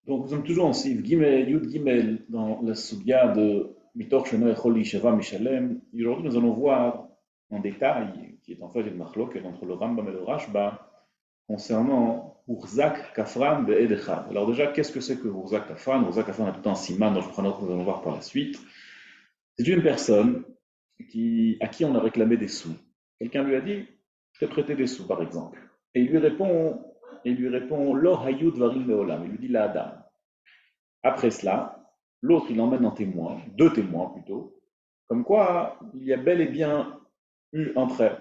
Donc, nous sommes toujours en Siv Gimel, Yud Gimel, dans la Sugya de Mitor Shena Echoli Sheva Mishalem. Et aujourd'hui, nous allons voir en détail, qui est en fait une machloket entre le Rambam et le Rashba, concernant Urzak Kafran Be'ed Echad. Alors déjà, qu'est-ce que c'est que Urzak Kafran? Urzak Kafran a tout un siman, dans le Shulchan Aruch, nous allons voir par la suite. C'est une personne à qui on a réclamé des sous. Quelqu'un lui a dit, je t'ai prêté des sous, par exemple. Et il lui répond, Lo Hayud Varim Meolam. Il lui dit la Adam. Après cela, l'autre, il emmène un témoin, deux témoins plutôt, comme quoi il y a bel et bien eu un prêt.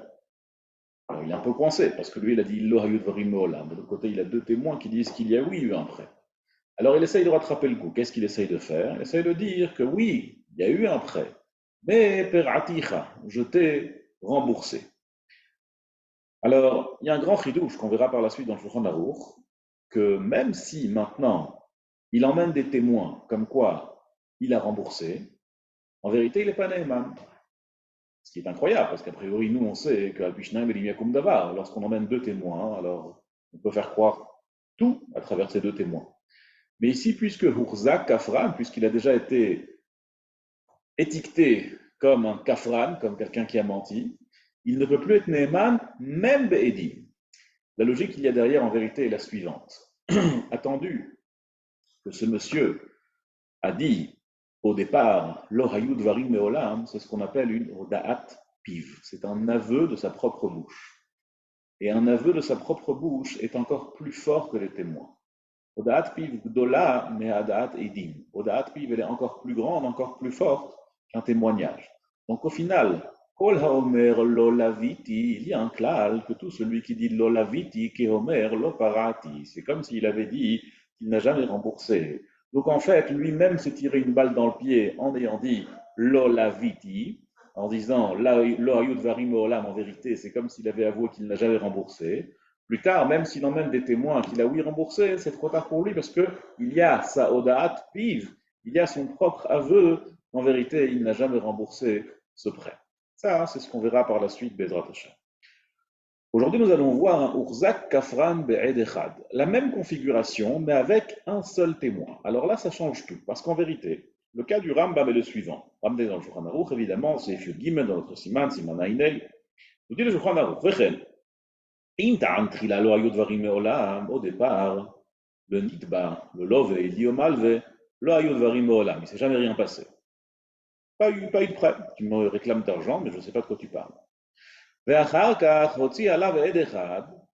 Alors, il est un peu coincé, parce que lui, il a dit Lo hayud varim me'olam. De l'autre côté, il a deux témoins qui disent qu'il y a oui eu un prêt. Alors, il essaye de rattraper le coup. Qu'est-ce qu'il essaye de faire? Il essaye de dire que oui, il y a eu un prêt, mais per aticha, je t'ai remboursé. Alors, il y a un grand chidouche qu'on verra par la suite dans le Shulchan Aruch, que même si maintenant il emmène des témoins comme quoi il a remboursé, en vérité il n'est pas Neyman. Ce qui est incroyable, parce qu'a priori nous on sait qu'Al Pishnaim et Limiakum Davar, lorsqu'on emmène deux témoins, alors on peut faire croire tout à travers ces deux témoins. Mais ici, puisque Hurzak Kafran, puisqu'il a déjà été étiqueté comme un Kafran, comme quelqu'un qui a menti, il ne peut plus être Neyman, même Be'edim. La logique qu'il y a derrière, en vérité, est la suivante. Attendu que ce monsieur a dit au départ, Lohayud varim meolam, c'est ce qu'on appelle une odaat piv. C'est un aveu de sa propre bouche. Et un aveu de sa propre bouche est encore plus fort que les témoins. Odaat piv gdola mais adaat edim. Odaat piv, elle est encore plus grande, encore plus forte qu'un témoignage. Donc au final, Kol haomer lo laviti, il y a un klal que tout celui qui dit lo laviti, ke homer lo parati. C'est comme s'il avait dit qu'il n'a jamais remboursé. Donc en fait, lui-même s'est tiré une balle dans le pied en ayant dit lo laviti, en disant lo ayud varim olam, en vérité, c'est comme s'il avait avoué qu'il n'a jamais remboursé. Plus tard, même s'il emmène des témoins qu'il a oui remboursé, c'est trop tard pour lui parce qu'il y a sa odaat piv, il y a son propre aveu. En vérité, il n'a jamais remboursé ce prêt. Ça, c'est ce qu'on verra par la suite, Bezrat Hashem. Aujourd'hui, nous allons voir un Urzak Kafran Be'ed Echad. La même configuration, mais avec un seul témoin. Alors là, ça change tout, parce qu'en vérité, le cas du Rambam est le suivant. Rambam dans le Shulchan Aruch, évidemment, c'est Fiud Gimel dans notre Siman, Siman Ainei. Nous dit le Shulchan Aruch, Vechen, im ta'am tchila lo hayu dvarim me'olam, au départ, le Nitba, le Love, il dit au Malve, lo hayu dvarim me'olam, il ne s'est jamais rien passé. Pas eu de prêt. Tu me réclames d'argent, mais je ne sais pas de quoi tu parles.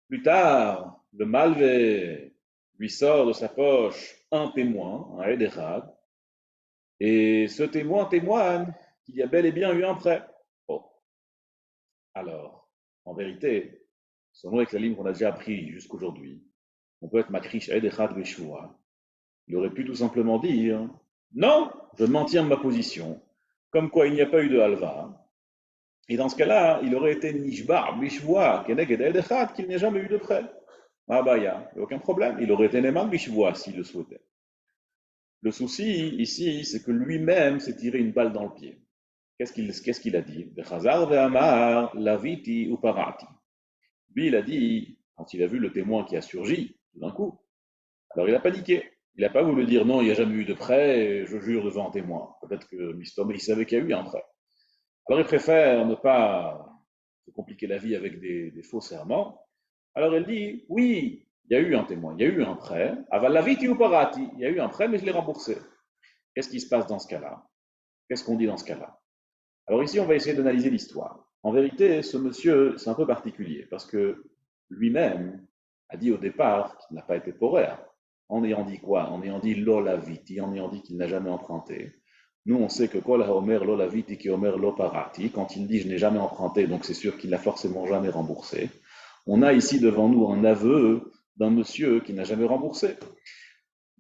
Plus tard, le malvé lui sort de sa poche un témoin, un Edechad, et ce témoin témoigne qu'il y a bel et bien eu un prêt. Bon, alors, en vérité, selon avec la ligne qu'on a déjà appris jusqu'aujourd'hui, on peut être Makrish Edechad Veshua. Il aurait pu tout simplement dire non, je maintiens ma position, comme quoi il n'y a pas eu de halva. Et dans ce cas-là, il aurait été Nishbar, Bishvoa, Keneged Echad, qu'il n'ait jamais eu de prêt. Ah bah, il n'y a aucun problème. Il aurait été Neman Bishvoa s'il le souhaitait. Le souci ici, c'est que lui-même s'est tiré une balle dans le pied. Qu'est-ce qu'il a dit? Bechazar ve'amar, laviti ou parati. Lui, il a dit, quand il a vu le témoin qui a surgi, tout d'un coup, alors il a paniqué. Il n'a pas voulu dire non, il n'y a jamais eu de prêt, je jure devant un témoin. Peut-être que Mistom, il savait qu'il y a eu un prêt. Alors il préfère ne pas se compliquer la vie avec des faux serments. Alors elle dit, oui, il y a eu un témoin, il y a eu un prêt, avalaviti ou parati, il y a eu un prêt, mais je l'ai remboursé. Qu'est-ce qui se passe dans ce cas-là? Qu'est-ce qu'on dit dans ce cas-là? Alors ici, on va essayer d'analyser l'histoire. En vérité, ce monsieur, c'est un peu particulier, parce que lui-même a dit au départ qu'il n'a pas été poraire. En ayant dit quoi? En ayant dit lolaviti, en ayant dit qu'il n'a jamais emprunté. Nous, on sait que kol haomer lolaviti ki omer lo parati, quand il dit je n'ai jamais emprunté, donc c'est sûr qu'il n'a forcément jamais remboursé. On a ici devant nous un aveu d'un monsieur qui n'a jamais remboursé.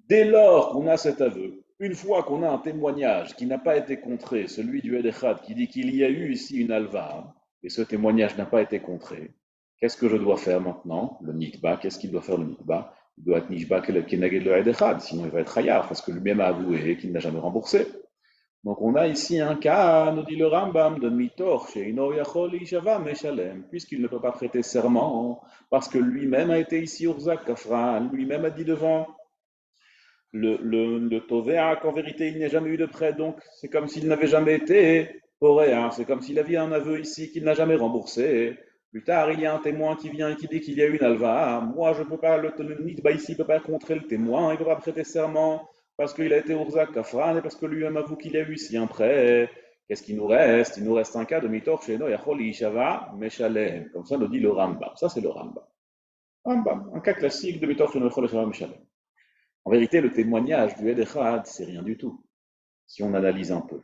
Dès lors qu'on a cet aveu, une fois qu'on a un témoignage qui n'a pas été contré, celui du Edechad qui dit qu'il y a eu ici une alva, et ce témoignage n'a pas été contré, qu'est-ce que je dois faire maintenant? Le Nikba, qu'est-ce qu'il doit faire le Nikba? Il doit être Nishba Keneged le Edechad, sinon il va être Hayar, parce que lui-même a avoué qu'il n'a jamais remboursé. Donc on a ici un cas, nous dit le Rambam, de Mitor, Sheino Yachol Ishava Meshalem, puisqu'il ne peut pas prêter serment, parce que lui-même a été ici Urzak Kafran, lui-même a dit devant le Tovea, qu'en vérité, il n'y a jamais eu de prêt, donc c'est comme s'il n'avait jamais été Poréa, c'est comme s'il avait un aveu ici qu'il n'a jamais remboursé. Plus tard, il y a un témoin qui vient et qui dit qu'il y a une alva. Moi, je ne peux pas, le Nitba ici ne peut pas contrer le témoin, il ne peut pas prêter serment parce qu'il a été Urzak Kafran et parce que lui-même avoue qu'il y a eu ici un prêt. Qu'est-ce qu'il nous reste? Il nous reste un cas de Mitor Sheno Yachol Ishava Meshalem. Comme ça nous dit le Rambam. Ça, c'est le Rambam. Rambam, un cas classique de Mitor Sheno Yachol Ishava Meshalem. En vérité, le témoignage du Ed Echad, c'est rien du tout, si on analyse un peu.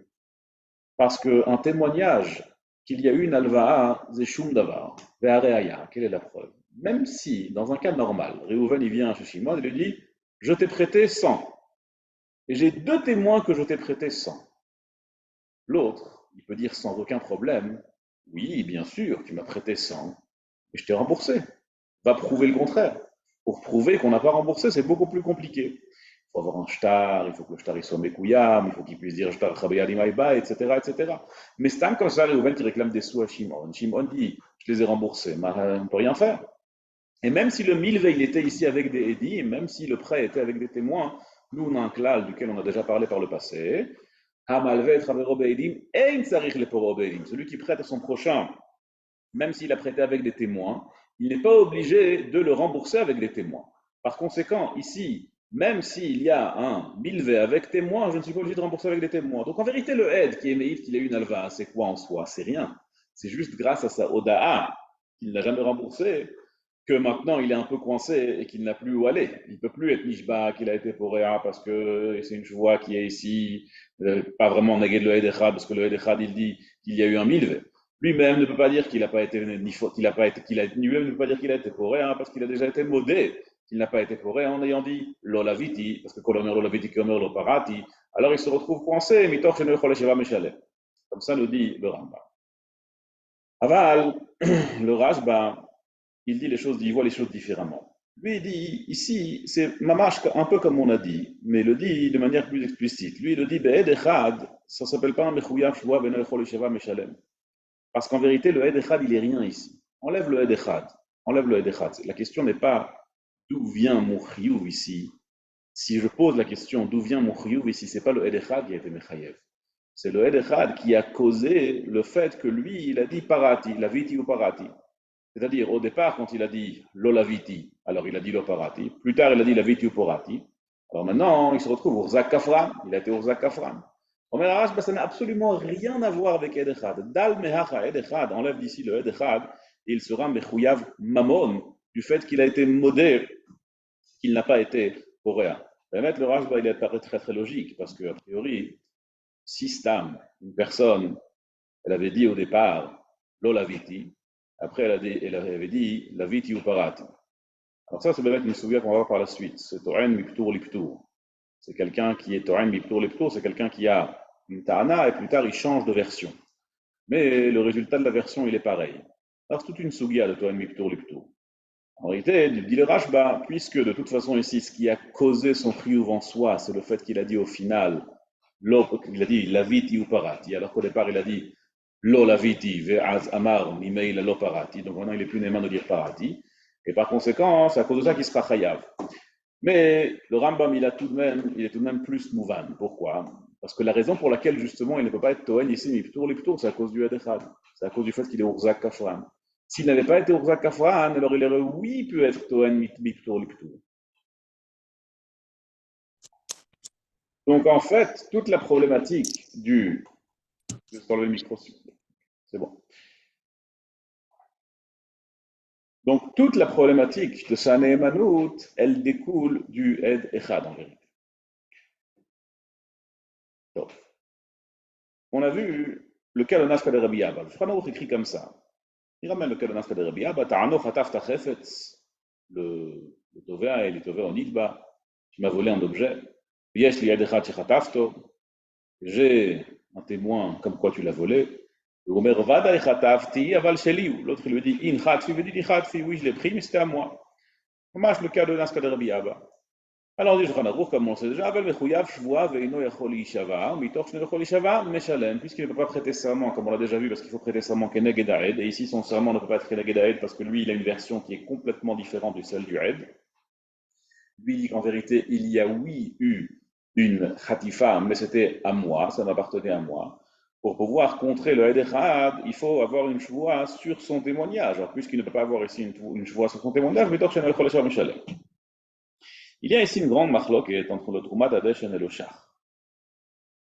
Parce qu'un témoignage qu'il y a eu une alva'a, zeshum davar, ve'areaya, quelle est la preuve? Même si, dans un cas normal, Réhouven il vient chez Shimon et lui dit, je t'ai prêté 100, et j'ai deux témoins que je t'ai prêté 100. L'autre, il peut dire sans aucun problème, oui, bien sûr, tu m'as prêté 100, et je t'ai remboursé. Va prouver le contraire. Pour prouver qu'on n'a pas remboursé, c'est beaucoup plus compliqué. Il faut avoir un shtar, il faut que le shtar soit mekouyam, il faut qu'il puisse dire shtar chabeyali maïba, etc., etc. Mais c'est comme ça, Réhouven qui réclame des sous à Shimon. Shimon dit, je les ai remboursés, mais on ne peut rien faire. Et même si le milve, il était ici avec des édits, même si le prêt était avec des témoins, nous, on a un klal duquel on a déjà parlé par le passé. Celui qui prête à son prochain, même s'il a prêté avec des témoins, il n'est pas obligé de le rembourser avec des témoins. Par conséquent, ici, même s'il y a un milvé avec témoins, je ne suis pas obligé de rembourser avec des témoins. Donc en vérité, le aide qui est méïd, qu'il a une alva, c'est quoi en soi? C'est rien. C'est juste grâce à sa oda'a qu'il n'a jamais remboursé que maintenant il est un peu coincé et qu'il n'a plus où aller. Il ne peut plus être Nishba, qu'il a été Poréa parce que c'est une chevoie qui est ici, pas vraiment Naged le Edechad, parce que le Edechad il dit qu'il y a eu un milvé. Lui-même ne peut pas dire qu'il n'a pas été lui-même ne peut pas dire qu'il a été Poréa parce qu'il a déjà été modé, qu'il n'a pas été Poréa en ayant dit Lolaviti, parce que quand on dit Lolaviti, qu'on dit Loparati, alors il se retrouve coincé, Mitor Sheno Cholesheva Meshalem. Comme ça nous dit le Rambam. Aval, le Rashba, il dit les choses, il voit les choses différemment. Lui, il dit, ici, c'est mamash un peu comme on a dit, mais il le dit de manière plus explicite. Lui, il le dit, Be'ed Echad, ça ne s'appelle pas un Mechouyav Shua Beno Echol Sheva Meshalem. Parce qu'en vérité, le Ed Echad, il est rien ici. Enlève le Ed Echad. Enlève le Ed Echad. La question n'est pas d'où vient mon chiyuv ici. Si je pose la question d'où vient mon chiyuv ici, c'est pas le Ed Echad qui a été Mechayev. C'est le Ed Echad qui a causé le fait que lui, il a dit parati, la viti ou parati. C'est-à-dire, au départ, quand il a dit lolaviti, alors il a dit loparati. Plus tard, il a dit la viti ou porati. Alors maintenant, il se retrouve au Urzak Kafran. Il a été au Urzak Kafran. Omer Arash, ça n'a absolument rien à voir avec Edechad. Dal mehacha Edechad, enlève d'ici le Edechad, et il sera mechouyav mamon, du fait qu'il a été modé, qu'il n'a pas été poréa. Le Rashba, il est très très logique, parce qu'a priori, si Stam, une personne, elle avait dit au départ lolaviti, après elle avait dit laviti ou parati. Alors ça, c'est peut-être une souviens qu'on va voir par la suite. C'est Toren Miptour Liptour. C'est quelqu'un qui est Toren Miptour Liptour, c'est quelqu'un qui a une Ta'ana et plus tard il change de version. Mais le résultat de la version, il est pareil. Alors c'est toute une sougia de Toren Miptour Liptour. En réalité, dit le Rashba, puisque de toute façon ici, ce qui a causé son chiyuv en soi, c'est le fait qu'il a dit au final, il a dit laviti ou parati, alors qu'au départ il a dit lo laviti ve'az amar nimeila lo parati, donc maintenant il est plus néman de dire parati, et par conséquent, c'est à cause de ça qu'il sera chayav. Mais le Rambam, il est tout de même plus mouvan. Pourquoi? Parce que la raison pour laquelle justement il ne peut pas être Toen ici, mais plutôt, c'est à cause du Edechad. C'est à cause du fait qu'il est Urzak Kafran. S'il n'avait pas été Urzak Kafran, alors il aurait oui pu être Toen Miptour Liptour. Donc en fait, toute la problématique du. Je vais enlever le micro, c'est bon. Donc toute la problématique de Shane Manout, elle découle du Ed Echad en vérité. Donc, on a vu le cas de Nafka de Rabbi Abba. Le Shulchan écrit comme ça. Il ramène le cas de Nafka de Rabbi Abba. Ta'ano chataf tachefetz. Le tovea et le tovea en nidba. Tu m'as volé un objet. Yesh li yadechat shechatafto. J'ai un témoin comme quoi tu l'as volé. L'omer vada chatafti aval sheliu. L'autre il lui dit in chatfi, il dit chatfi. Oui, je l'ai pris, mais c'était à moi. Comment le cas de Nafka de Rabbi Abba? Alors on dit Shulchan Aruch, comme on sait déjà, Aval Mechuyav Shvua Veino Yachol Yishava, Mitoch Shne Yachol Yishava, Meshalem, puisqu'il ne peut pas prêter serment, comme on l'a déjà vu, parce qu'il faut prêter serment Keneged Aed, et ici son serment ne peut pas être Keneged Aed, parce que lui il a une version qui est complètement différente de celle du Aed. Lui dit qu'en vérité, il y a oui eu une khatifa, mais c'était à moi, ça m'appartenait à moi. Pour pouvoir contrer le Ed-Echad, il faut avoir une choix sur son témoignage. Alors, puisqu'il ne peut pas avoir ici une choix sur son témoignage, mais il y a ici une grande marloquette entre le Troumat Adeshen et le Shach.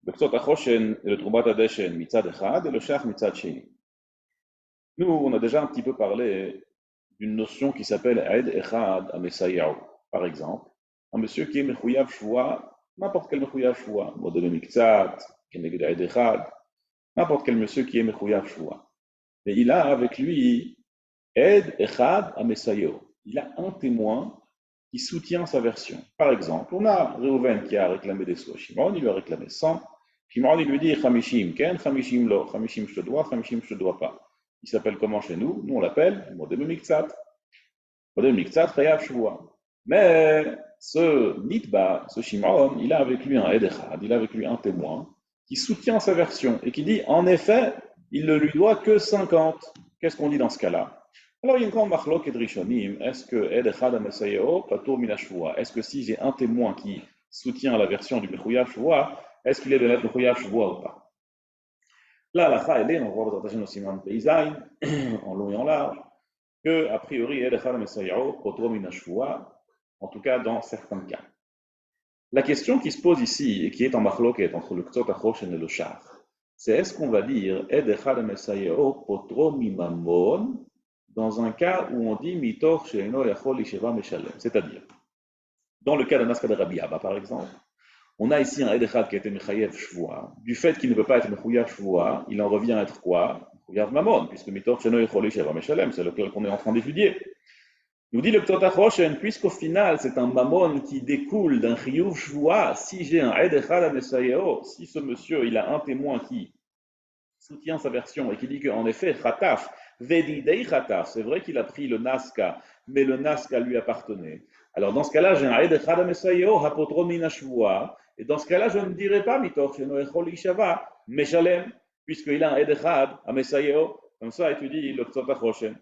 Bektsot Achoshen et le Troumat Adeshen mitzad echad et le Shach mitzad sheni. Nous, on a déjà un petit peu parlé d'une notion qui s'appelle Aed Echad Amesayahu. Par exemple, un monsieur qui est Mechouyav Shvoa, n'importe quel Mechouyav Shvoa, Modele Miktsat, Keneged Aed Echad, n'importe quel monsieur qui est Mechouyav Shvoa. Et il a avec lui Aed Echad Amesayahu. Il a un témoin qui soutient sa version. Par exemple, on a Reuven qui a réclamé des sous à Shimon, il lui a réclamé 100. Shimon, il lui dit Chamishim, Ken, Chamishim lo, Chamishim je te dois, Chamishim je te dois pas. Il s'appelle comment chez nous? Nous on l'appelle Modem Miktsat. Modem Miktsat, Chayav Shvoa. Mais ce Nitba, ce Shimon, il a avec lui un Edechad, il a avec lui un témoin qui soutient sa version et qui dit en effet, il ne lui doit que 50. Qu'est-ce qu'on dit dans ce cas-là? Alors, il y a une grande marloque et de Rishonim. Est-ce que Ed Echad Amesayeo, Patour Minashvoa? Est-ce que si j'ai un témoin qui soutient la version du Mechouya Shvoa, est-ce qu'il est de l'être Mechouya Shvoa ou pas? Là, la Cha, elle est, on voit votre attention au Siman Peizaï, en long et en large, que, a priori, Ed Echad Amesayeo, Patour Minashvoa, en tout cas dans certains cas. La question qui se pose ici, et qui est en marloquette entre le Ktsot Achoshen et le Shach, c'est est-ce qu'on va dire Ed Echad Amesayeo, Potro Mimamon, dans un cas où on dit Mitor Sheino Yachol Isheva Meshalem. C'est-à-dire, dans le cas de Naska de Rabbi Abba, par exemple, on a ici un Edechad qui a été Mechayev Shvoa. Du fait qu'il ne peut pas être Mechouyav Shvoa, il en revient à être quoi? Mechouyav Mamon, puisque Mitor Sheino Yachol Isheva Meshalem, c'est lequel qu'on est en train d'étudier. Il nous dit le Ptot Achoshen, puisqu'au final c'est un Mamon qui découle d'un Chiyuv Shvoa, si j'ai un Edechad Amesayeo, si ce monsieur il a un témoin qui soutient sa version et qui dit qu'en effet, Khataf, Vedidei Khataf, c'est vrai qu'il a pris le Nazca, mais le Nazca lui appartenait. Alors dans ce cas-là, j'ai un Ed Echad Amesayo, Hapotro Minashvua, et dans ce cas-là, je ne dirai pas Mitor Sheno Echol Ishava, Meshalem, puisqu'il a un Ed Echad Amesayo, comme ça étudie le Ptot Achoshen.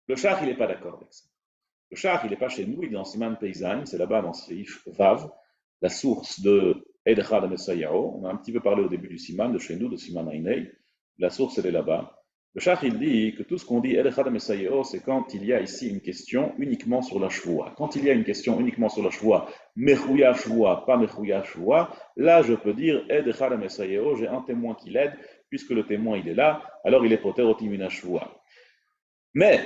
Le Shach, il n'est pas d'accord avec ça. Le Shach, il n'est pas chez nous, il est dans Siman Peizanim, c'est là-bas dans Seif Vav, la source de Ed Echad Amesayo. On a un petit peu parlé au début du Siman, de chez nous, de Siman Ainei. La source, elle est là-bas. Le Shach, il dit que tout ce qu'on dit Ed Echad Amesayo, c'est quand il y a ici une question uniquement sur la Shvoa. Quand il y a une question uniquement sur la Shvoa, Mechouya Shvoa, pas Mechouya Shvoa, là, je peux dire Ed Echad Amesayo, j'ai un témoin qui l'aide, puisque le témoin, il est là, alors il est poter otimina Shvoa. Mais,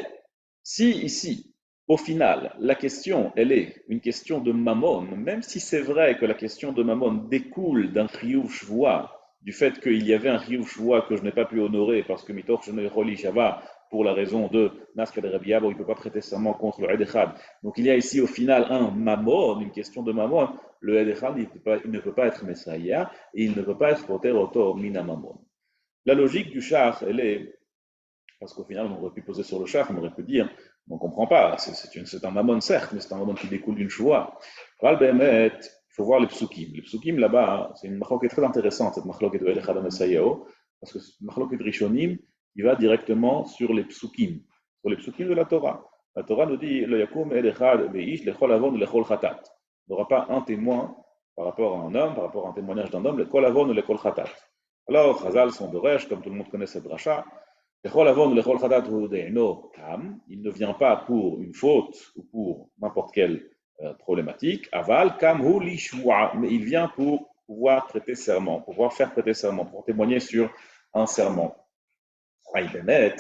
si ici, au final, la question, elle est une question de Mammon, même si c'est vrai que la question de Mammon découle d'un Chiyuv Shvoa, du fait qu'il y avait un Chiyuv Shvoa que je n'ai pas pu honorer parce que Mitor Shenoy Roli Shava, pour la raison de Naska de Rabbi Abba, il ne peut pas prêter serment contre le Edechad. Donc il y a ici au final un Mammon, une question de Mammon. Le Edechad, il ne peut pas être Messiah et il ne peut pas être Poter Oto Mina Mammon. La logique du Shach, elle est. Parce qu'au final, on aurait pu poser sur le char, on aurait pu dire, on ne comprend pas, c'est un mammon certes, mais c'est un mammon qui découle d'une choua. Il faut voir les psukim. Les psukim là-bas, c'est une machloket très intéressante, cette machloket de Elechad Amesayao, parce que cette machloket Rishonim, il va directement sur les psukim de la Torah. La Torah nous dit, le yakum Elechad Beish, lechol avon, lechol chatat. Il n'y aura pas un témoin par rapport à un homme, par rapport à un témoignage d'un homme, lechol avon, lechol chatat. Alors, Chazal sont de Resh, comme tout le monde connaît cette dracha. Il ne vient pas pour une faute ou pour n'importe quelle problématique. Aval, kamhu lishwa, mais il vient pour pouvoir prêter serment, pour pouvoir faire prêter serment, pour témoigner sur un serment. Aïbenet,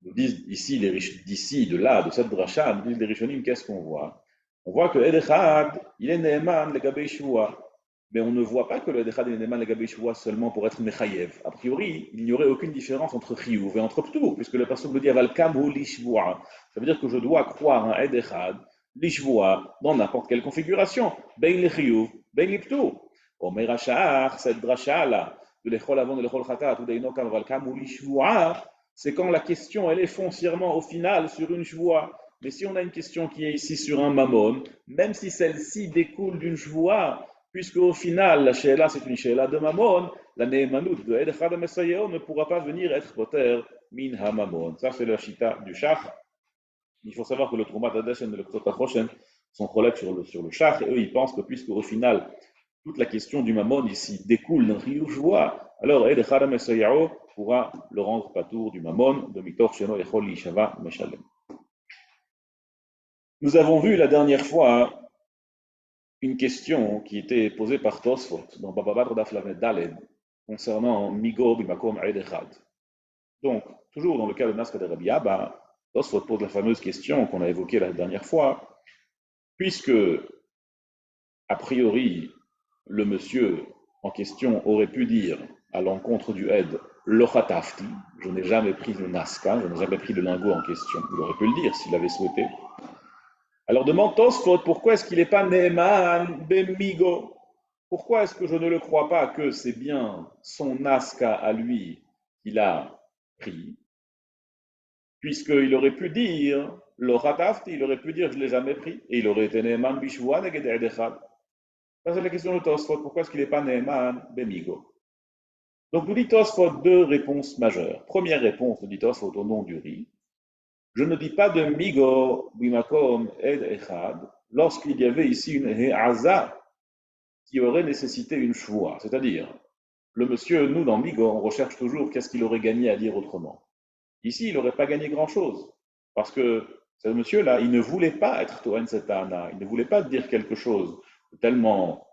nous disent ici, d'ici, de là, de cette dracha, nous disent les Rishonim, qu'est-ce qu'on voit? On voit que Edechad, il est Neeman, le Gabé Shua. Mais on ne voit pas que le Edechad est Neeman, le Gabé Shua seulement pour être Mechayev. A priori, il n'y aurait aucune différence entre Chiyuv et entre Ptou, puisque la personne me dit Aval Kamhu Lishvua. Ça veut dire que je dois croire un Edechad, Lishvua, dans n'importe quelle configuration. Ben le Chiyuv, ben le Ptou. Omer Hashach, cette dracha-là, de l'Echol avant de l'Echol Khatat, ou d'Eino Aval Kamhu Lishvua, c'est quand la question elle est foncièrement au final sur une shvoa. Mais si on a une question qui est ici sur un mammon, même si celle-ci découle d'une shvoa, puisque au final la she'ela c'est une she'ela de mammon, la ne'emanut de Edechad HaMesayeo ne pourra pas venir être poter min ha-mammon. Ça c'est la shita du Shach. Il faut savoir que le Troumat Adeshen et le Ptot HaChoshen sont collègues sur le char, et eux, ils pensent que puisque au final, toute la question du mammon ici découle d'un chiyuv shvoa, alors Ed Echad HaMesayao pourra le rendre patour du mammon, de mitor sheno echol yishava meshalem. Nous avons vu la dernière fois une question qui était posée par Tosfot dans Baba Batra Daf Lamed Daled concernant Migo Bimakom Ed Echad. Donc, toujours dans le cas de Naska de Rabbi Abba, Tosfot pose la fameuse question qu'on a évoquée la dernière fois, puisque, a priori, le monsieur en question aurait pu dire à l'encontre du Ed, Lochatafti, je n'ai jamais pris le Naska, je n'ai jamais pris le lingot en question. Il aurait pu le dire s'il avait souhaité. Alors demande Tosfot, pourquoi est-ce qu'il n'est pas Neeman Bemigo? Pourquoi est-ce que je ne le crois pas que c'est bien son Naska à lui qu'il a pris? Puisqu'il aurait pu dire, Lochatafti, il aurait pu dire je ne l'ai jamais pris, et il aurait été Neeman Bishwa Neged Edechad. Ça, c'est la question de Tosfot. Pourquoi est-ce qu'il n'est pas Neeman Bemigo? Donc, nous dit Tosfot deux réponses majeures. Première réponse, nous dit Tosfot au nom du riz. Je ne dis pas de Migo Bimakom Ed Echad lorsqu'il y avait ici une He'aza qui aurait nécessité une choix. C'est-à-dire, le monsieur, nous, dans Migo, on recherche toujours qu'est-ce qu'il aurait gagné à dire autrement. Ici, il n'aurait pas gagné grand-chose. Parce que ce monsieur-là, il ne voulait pas être Toen Setana. Il ne voulait pas dire quelque chose tellement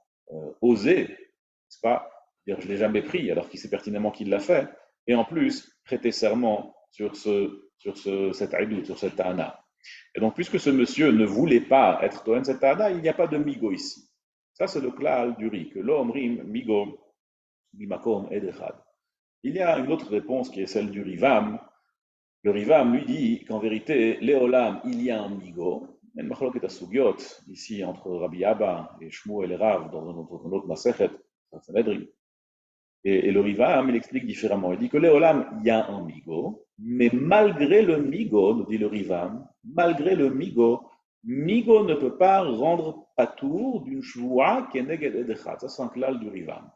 osé, n'est-ce pas? Dire je ne l'ai jamais pris alors qu'il sait pertinemment qu'il l'a fait, et en plus prêter serment sur cet aïdout, sur cette ta'ana. Et donc, puisque ce monsieur ne voulait pas être Toen cette ta'ana, il n'y a pas de migo ici. Ça, c'est le klal du riz, que l'homme rim migo bimakom edechad. Il y a une autre réponse qui est celle du rivam. Le rivam lui dit qu'en vérité, léolam, il y a un migo. Il y a une machloket asugiot ici entre Rabbi Abba et Shmuel et Rav dans un autre masechet, Sanhedrin. Et le Rivam, il explique différemment. Il dit que Léolam, il y a un migo, mais malgré le migo, nous dit le Rivam, malgré le migo, migo ne peut pas rendre patour d'une shvoua qui est neged edechad. Ça, c'est un klal du Rivam.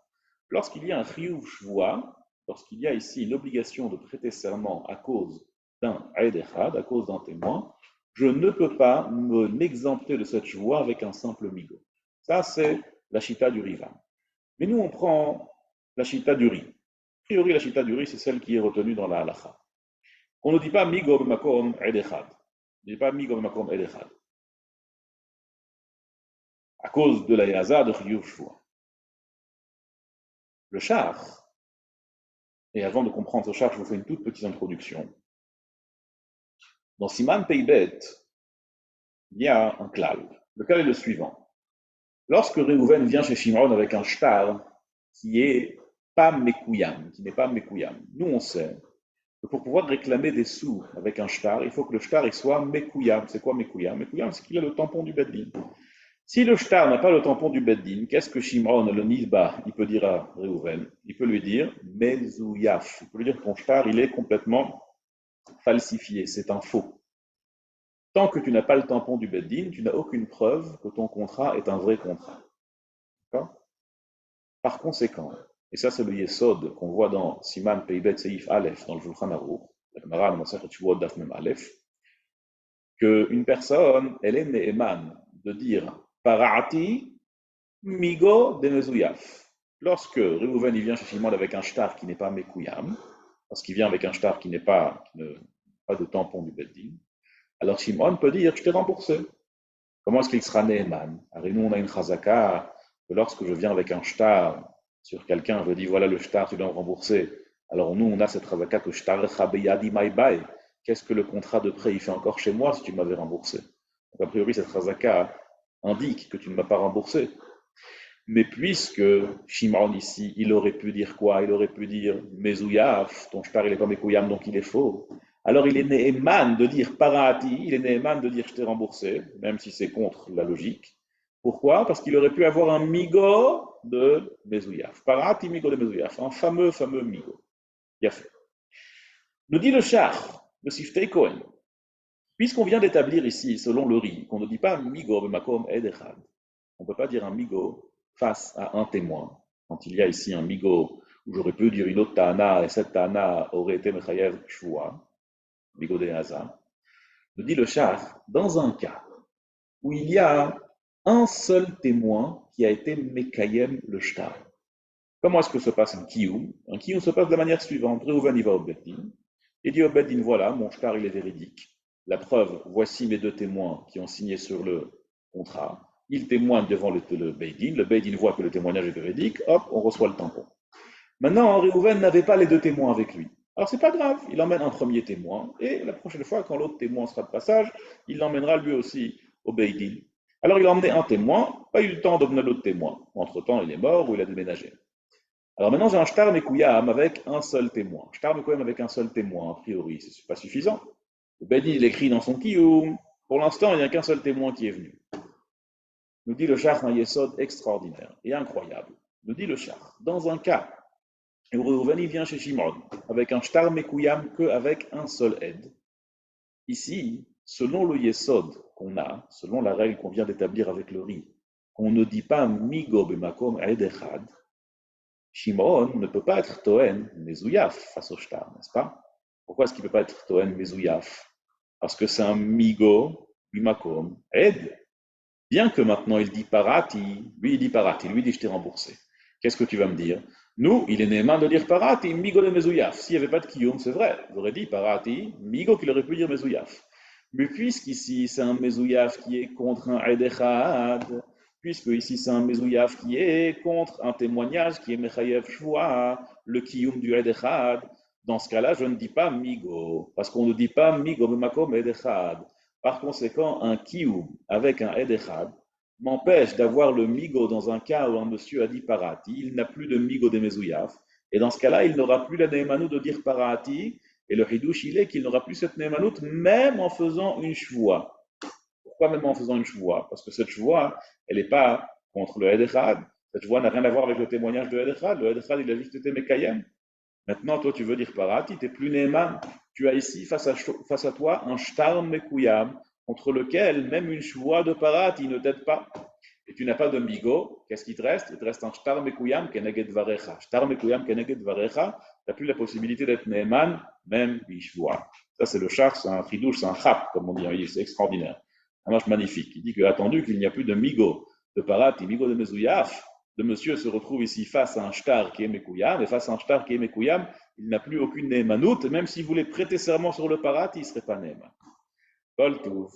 Lorsqu'il y a un chiyuv shvoua, lorsqu'il y a ici une obligation de prêter serment à cause d'un edechad, à cause d'un témoin, je ne peux pas m'exempter de cette shvoua avec un simple migo. Ça, c'est la chita du Rivam. Mais nous, on prend la chita du riz. A priori, la chita du riz, c'est celle qui est retenue dans la halacha. On ne dit pas migo b'makom edechad. On ne dit pas migo b'makom edechad. À cause de la yaza de chiyuv shvoua. Le char, et avant de comprendre ce char, je vous fais une toute petite introduction. Dans Siman Peibet, il y a un klal. Le klal est le suivant. Lorsque Reuven vient chez Shimon avec un shtar qui est pas Mekouyam, qui n'est pas Mekouyam. Nous, on sait que pour pouvoir réclamer des sous avec un shtar, il faut que le shtar il soit Mekouyam. C'est quoi Mekouyam? Mekouyam, c'est qu'il a le tampon du Beddin. Si le shtar n'a pas le tampon du Beddin, qu'est-ce que Shimon, le Nizba, il peut dire à Reuven? Il peut lui dire Mezouyaf. Il peut lui dire que ton shtar, il est complètement falsifié, c'est un faux. Tant que tu n'as pas le tampon du Beddin, tu n'as aucune preuve que ton contrat est un vrai contrat. D'accord? Par conséquent, et ça c'est le Yesod qu'on voit dans Siman Peibet Seif Aleph, dans le Shulchan Aruch, la Gemara dans Masechet Shavuot Daf Mem Aleph, qu'une personne, elle est ne'eman de dire Para'ati migo de mezuyaf. Lorsque Reuven il vient chez Shimon avec un shtar qui n'est pas mekouyam, parce qu'il vient avec un shtar qui n'a pas de tampon du Beddin, alors Shimon peut dire je t'ai remboursé. Comment est-ce qu'il sera ne'eman? Alors nous on a une chazaka que lorsque je viens avec un shtar sur quelqu'un, je dis voilà le shtar, tu dois me rembourser. Alors nous, on a cette chazaka que shtar chabeyadi maïbaï. Qu'est-ce que le contrat de prêt il fait encore chez moi si tu m'avais remboursé? Donc, a priori, cette chazaka indique que tu ne m'as pas remboursé. Mais puisque Shimon ici, il aurait pu dire quoi? Il aurait pu dire Mezouyaf, ton shtar il n'est pas Mekouyam donc il est faux. Alors il est néman de dire Parati, il est néman de dire je t'ai remboursé, même si c'est contre la logique. Pourquoi? Parce qu'il aurait pu avoir un migo de Mezouyaf. Parati migo de Mezouyaf, un fameux migo. Il a fait. Nous dit le char, le Siftei Kohen. Puisqu'on vient d'établir ici, selon le riz, qu'on ne dit pas migo b'makom edechad, on ne peut pas dire un migo face à un témoin. Quand il y a ici un migo où j'aurais pu dire une autre ta'ana et cette ta'ana aurait été mechayev shvoua, migo de haza, nous dit le char, dans un cas où il y a un seul témoin qui a été Mekayem le shtar. Comment est-ce que se passe un kiyum? Un kiyum se passe de la manière suivante. Reuven y va au Beddin et dit au Beddin, voilà, mon shtar il est véridique. La preuve, voici mes deux témoins qui ont signé sur le contrat. Ils témoignent devant le Beddin. Le Beddin voit que le témoignage est véridique. Hop, on reçoit le tampon. Maintenant, Reuven n'avait pas les deux témoins avec lui. Alors c'est pas grave, il emmène un premier témoin et la prochaine fois, quand l'autre témoin sera de passage, il l'emmènera lui aussi au Beidin. Alors il a emmené un témoin, pas eu le temps d'emmener l'autre témoin. Entre-temps, il est mort ou il a déménagé. Alors maintenant, j'ai un shtar Mekouyam avec un seul témoin. Shtar Mekouyam avec un seul témoin, a priori, c'est pas suffisant. Le Beidin, il écrit dans son kiyum. Pour l'instant, il n'y a qu'un seul témoin qui est venu. Nous dit le Shach un yesod extraordinaire et incroyable. Nous dit le Shach, dans un cas et Reuven vient chez Shimon avec un shtar mekouyam qu'avec un seul aide. Ici, selon le yesod qu'on a, selon la règle qu'on vient d'établir avec le riz, qu'on ne dit pas migo bemakom aed echad, Shimon ne peut pas être toen mezouyaf face au shtar, n'est-ce pas? Pourquoi est-ce qu'il ne peut pas être toen mezouyaf? Parce que c'est un migo bimakom aed. Bien que maintenant il dit parati, lui il dit parati, lui il dit je t'ai remboursé. Qu'est-ce que tu vas me dire? Nous, il est néman de dire parati, migo de mezouyaf. S'il n'y avait pas de kiyum, c'est vrai, j'aurais dit parati, migo qu'il aurait pu dire mezouyaf. Mais puisqu'ici c'est un mezouyaf qui est contre un edechad, puisque ici c'est un mezouyaf qui est contre un témoignage qui est mechayev shvoa, le kiyum du edechad, dans ce cas-là, je ne dis pas migo, parce qu'on ne dit pas migo bemakom edechad. Par conséquent, un kiyum avec un edechad m'empêche d'avoir le migo dans un cas où un monsieur a dit parati, il n'a plus de migo de mezouyaf, et dans ce cas-là, il n'aura plus la neemanout de dire parati, et le hidouche, il est qu'il n'aura plus cette neemanout même en faisant une shvoa. Pourquoi même en faisant une shvoa? Parce que cette shvoa, elle n'est pas contre le edechad, cette shvoa n'a rien à voir avec le témoignage de edechad, le edechad, il a juste été mekayem. Maintenant, toi, tu veux dire parati, tu n'es plus neeman, tu as ici face à toi un shtar mekouyam, contre lequel même une shvoa de parati ne t'aide pas. Et tu n'as pas de migo, qu'est-ce qui te reste? Il te reste un shtar mekouyam keneged varecha. Shtar mekouyam keneged varecha, tu n'as plus la possibilité d'être neeman, même bishvoa. Ça, c'est le char, c'est un chidouche, c'est un chap, comme on dit, c'est extraordinaire. Ça marche magnifique. Il dit que, attendu qu'il n'y a plus de migo de parati, migo de mezouyaf, le monsieur se retrouve ici face à un shtar qui est mekouyam, et face à un shtar qui est mekouyam, il n'a plus aucune neemanout, même s'il voulait prêter serment sur le parati, il ne serait pas neeman. Kol touv.